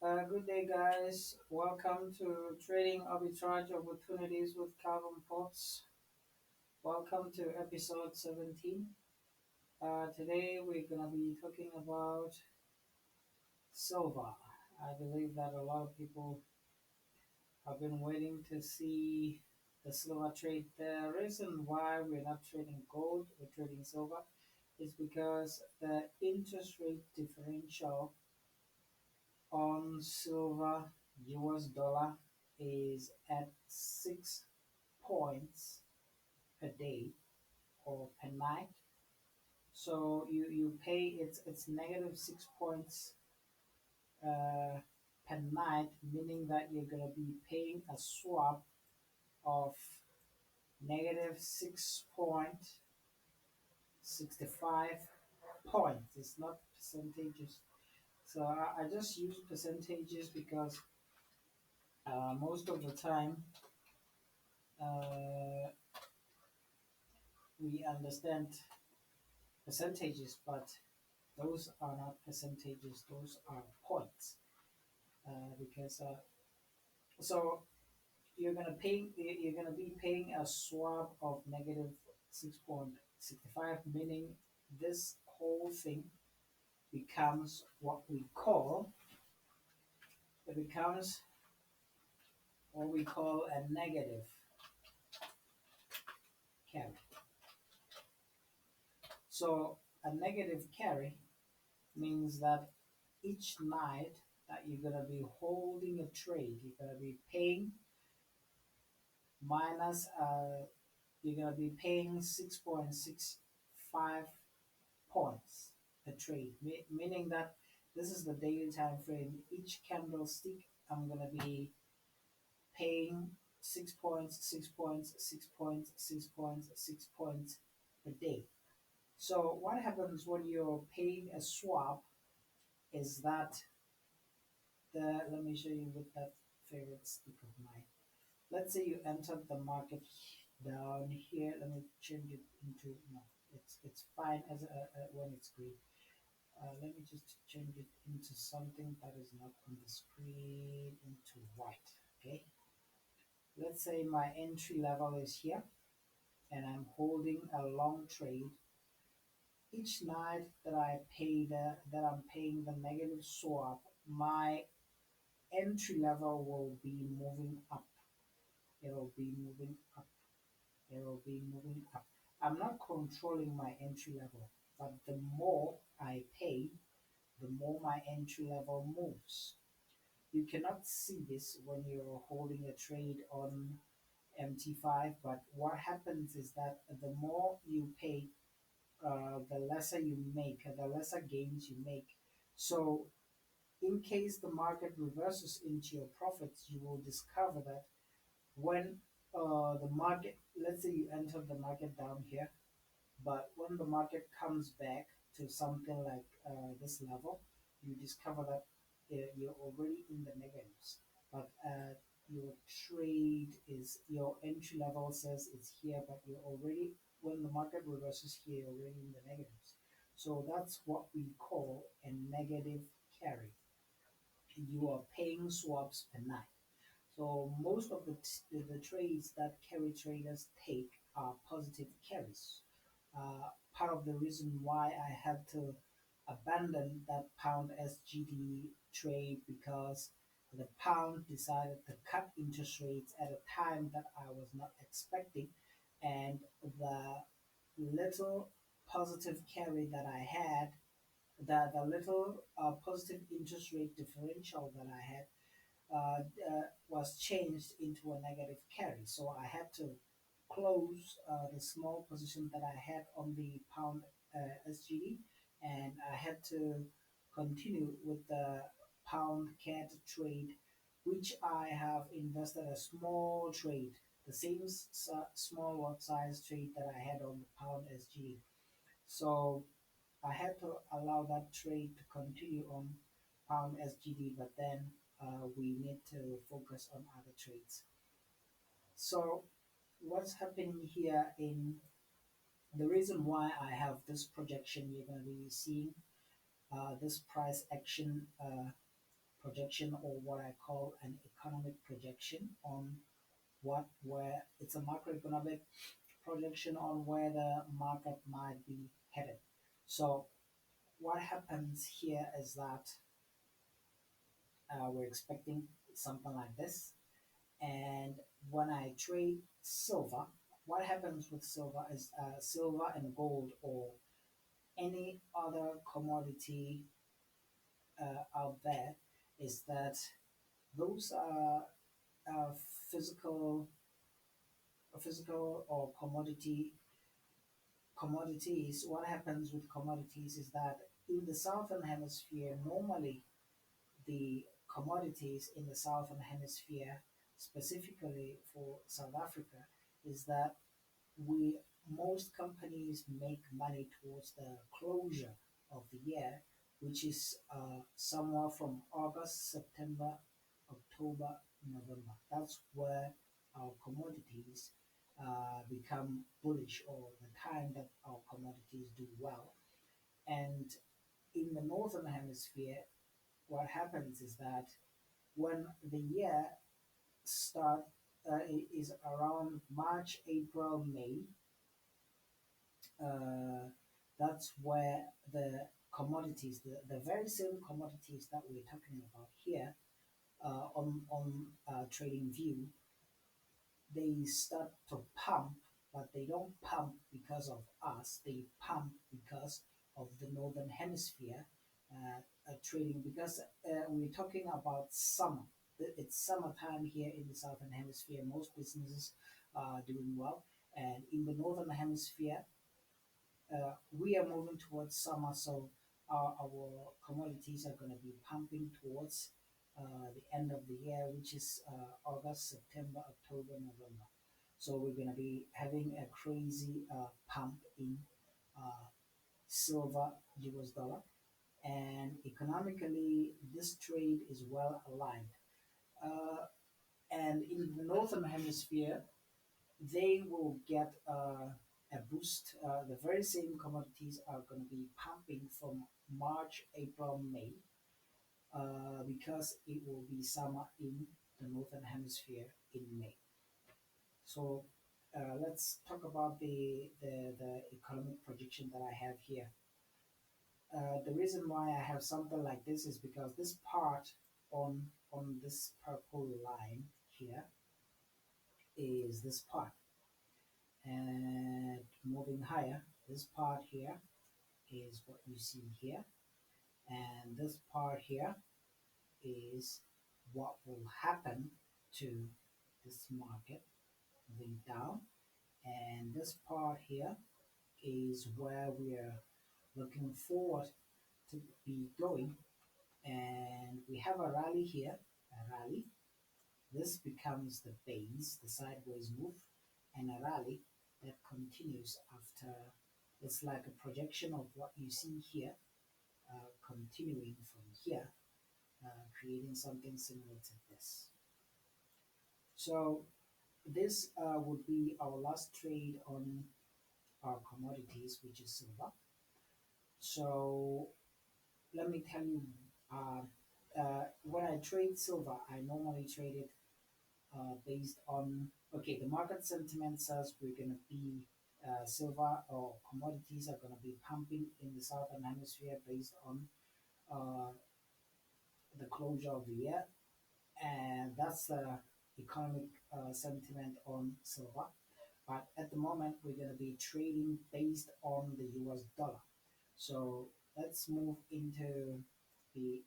Good day, guys. Welcome to Trading Arbitrage Opportunities with Calvin Potts. Welcome to episode 17. Today we're going to be talking about silver. I believe that a lot of people have been waiting to see the silver trade. The reason why we're not trading gold, we're trading silver, is because the interest rate differential on silver US dollar is at 6 points per day or per night. So you pay it's negative 6 points per night, meaning that you're gonna be paying a swap of negative 6.65 points. It's not percentages. So I just use percentages because most of the time uh, we understand percentages, but those are not percentages; those are points. Because so you're gonna be paying a swap of negative 6.65, meaning this whole thing becomes it becomes what we call a negative carry. So a negative carry means that each night that you're gonna be holding a trade, you're gonna be paying minus you're gonna be paying 6.65 points a trade, meaning that this is the daily time frame. Each candlestick I'm gonna be paying 6 points, 6 points, 6 points, 6 points, 6 points per day. So what happens when you're paying a swap is that let me show you with that favorite stick of mine. Let's say you entered the market down here. Let me change it into no. It's fine as when it's green. Let me just change it into something that is not on the screen into white. Okay. Let's say my entry level is here, and I'm holding a long trade. Each night that that I'm paying the negative swap, my entry level will be moving up. It'll be moving up. It'll be moving up. I'm not controlling my entry level, but the more I pay, the more my entry level moves. You cannot see this when you're holding a trade on MT5, but what happens is that the more you pay, the lesser you make, the lesser gains you make. So in case the market reverses into your profits, you will discover that when the market, let's say you enter the market down here, but when the market comes back to something like this level, you discover that you're already in the negatives. But your trade is, your entry level says it's here, but you're already, when the market reverses here, you're already in the negatives. So that's what we call a negative carry. You are paying swaps per night. So most of the trades that carry traders take are positive carries. Part of the reason why I had to abandon that pound SGD trade because the pound decided to cut interest rates at a time that I was not expecting, and the little positive carry that I had, the little positive interest rate differential that I had was changed into a negative carry. So I had to close the small position that I had on the pound SGD, and I had to continue with the pound CAD trade, which I have invested a small trade, the same small lot size trade that I had on the pound SGD. So I had to allow that trade to continue on pound SGD, but then we need to focus on other trades. So what's happening here in the reason why I have this projection, you're going to be seeing this price action projection, or what I call an economic projection on where it's a macroeconomic projection on where the market might be headed. So what happens here is that we're expecting something like this. And when I trade silver, what happens with silver is silver and gold or any other commodity out there is that those are uh, physical, physical or commodities. What happens with commodities is that in the southern hemisphere, normally the commodities in the southern hemisphere, specifically for South Africa, is that we most companies make money towards the closure of the year, which is somewhere from August, September, October, November. That's where our commodities become bullish, or the time that our commodities do well. And in the northern hemisphere, what happens is that when the year start is around March, April, May, uh, that's where the commodities, the very same commodities that we're talking about here on Trading View, they start to pump, but they don't pump because of us. They pump because of the northern hemisphere trading. Because we're talking about summer. It's summertime here in the southern hemisphere. Most businesses are doing well, and in the northern hemisphere, we are moving towards summer, so our commodities are going to be pumping towards the end of the year, which is August, September, October, November. So we're going to be having a crazy pump in uh, silver US dollar, and economically, this trade is well aligned. Uh, and in the northern hemisphere, they will get a boost. The very same commodities are going to be pumping from March, April, May, because it will be summer in the northern hemisphere in May. So let's talk about the economic projection that I have here. The reason why I have something like this is because this part on this purple line here is this part. And moving higher, this part here is what you see here, and this part here is what will happen to this market moving down, and this part here is where we are looking forward to be going. And we have a rally here, a rally. This becomes the base, the sideways move, and a rally that continues after. It's like a projection of what you see here, continuing from here, creating something similar to this. So this would be our last trade on our commodities, which is silver. So let me tell you, when I trade silver, I normally trade it based on, okay, the market sentiment says we're going to be silver or commodities are going to be pumping in the southern hemisphere based on uh, the closure of the year, and that's the economic sentiment on silver. But at the moment, we're going to be trading based on the US dollar. So let's move into the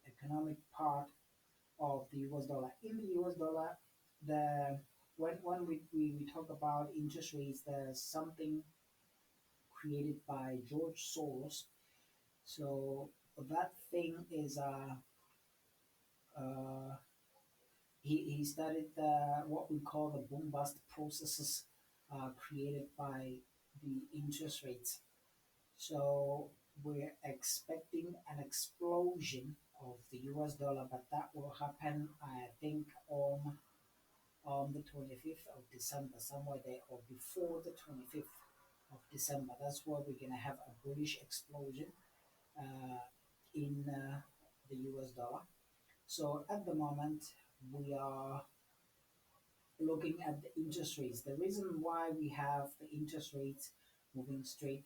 economic part of the US dollar. In the US dollar, the when we talk about interest rates, there's something created by George Soros. So that thing is uh, he studied what we call the boom bust processes created by the interest rates. So we're expecting an explosion of the US dollar, but that will happen, I think, on the 25th of December, somewhere there, or before the 25th of December. That's where we're going to have a bullish explosion in the US dollar. So at the moment, we are looking at the interest rates. The reason why we have the interest rates moving straight,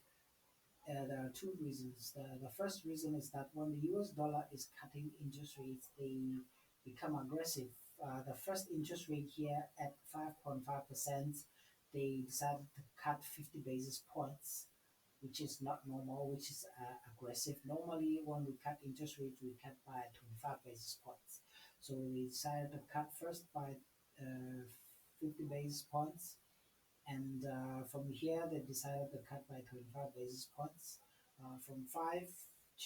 there are two reasons. The first reason is that when the US dollar is cutting interest rates, they become aggressive. The first interest rate here at 5.5%, they decided to cut 50 basis points, which is not normal, which is aggressive. Normally, when we cut interest rates, we cut by 25 basis points. So we decided to cut first by 50 basis points, and from here they decided to cut by 25 basis points. From 5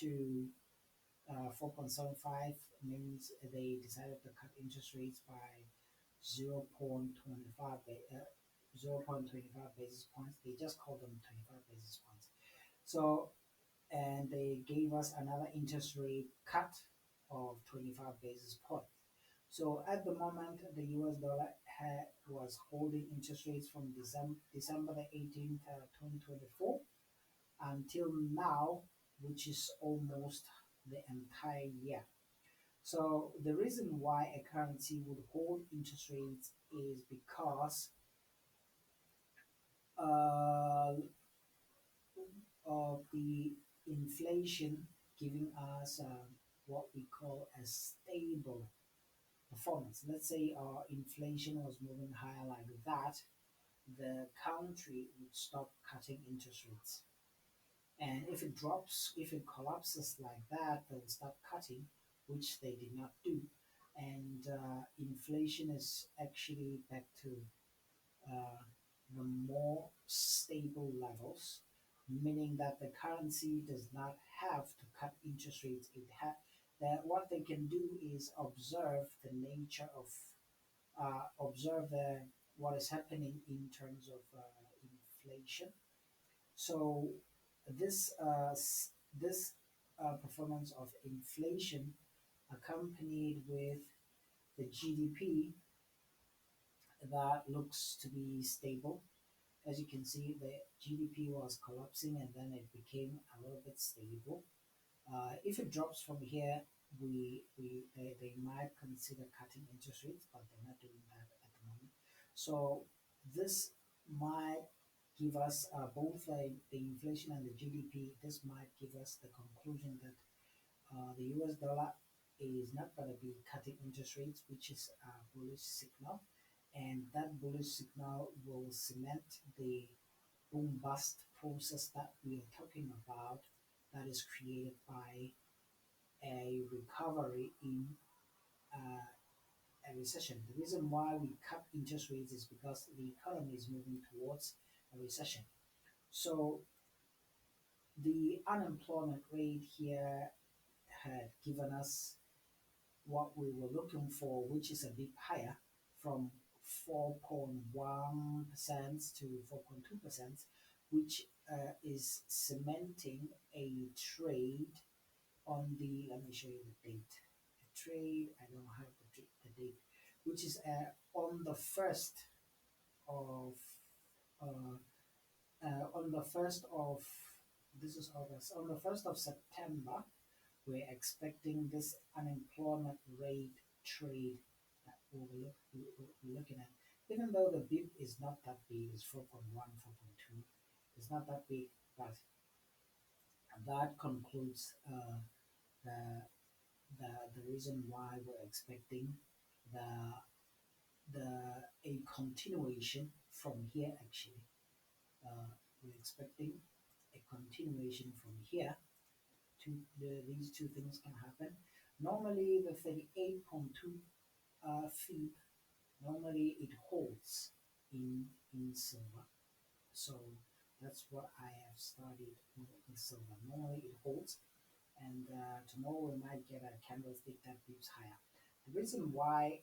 to 4.75 means they decided to cut interest rates by 0.25 0.25 basis points. They just call them 25 basis points. So, and they gave us another interest rate cut of 25 basis points. So at the moment, the US dollar was holding interest rates from December the 18th, 2024 until now, which is almost the entire year. So the reason why a currency would hold interest rates is because uh, of the inflation giving us what we call a stable performance. Let's say our inflation was moving higher like that, the country would stop cutting interest rates. And if it drops, if it collapses like that, they'll start cutting, which they did not do. And inflation is actually back to uh, the more stable levels, meaning that the currency does not have to cut interest rates. That what they can do is observe the nature of observe what is happening in terms of inflation. So this performance of inflation accompanied with the GDP that looks to be stable. As you can see, the GDP was collapsing and then it became a little bit stable. If it drops from here, they might consider cutting interest rates, but they're not doing that at the moment. So this might give us both the inflation and the GDP. This might give us the conclusion that the US dollar is not going to be cutting interest rates, which is a bullish signal, and that bullish signal will cement the boom bust process that we are talking about, that is created by a recovery in a recession. The reason why we cut interest rates is because the economy is moving towards a recession. So the unemployment rate here had given us what we were looking for, which is a bit higher, from 4.1% to 4.2%, which is cementing a trade on the, let me show you the date. The trade, I don't have the date, which is on the 1st of, uh, on the 1st of, this is August, on the 1st of September, we're expecting this unemployment rate trade that we're looking at. Even though the BIP is not that big, it's 4.1, 4.2, it's not that big, but that concludes the, the reason why we're expecting the, the a continuation from here actually. We're expecting a continuation from here. These two things can happen. Normally, the 38.2 feet, normally it holds in silver. So that's what I have studied in silver. Normally it holds, and tomorrow we might get a candlestick that moves higher. The reason why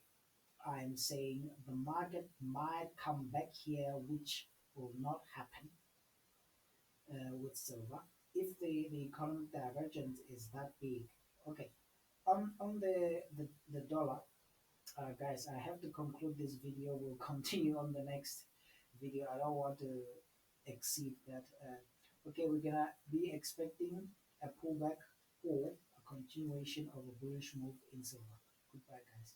I'm saying the market might come back here, which will not happen with silver, if the economic divergence is that big. Okay, on the dollar, guys, I have to conclude this video. We'll continue on the next video. I don't want to exceed that. Okay, we're gonna be expecting a pullback or a continuation of a bullish move in silver. Goodbye, guys.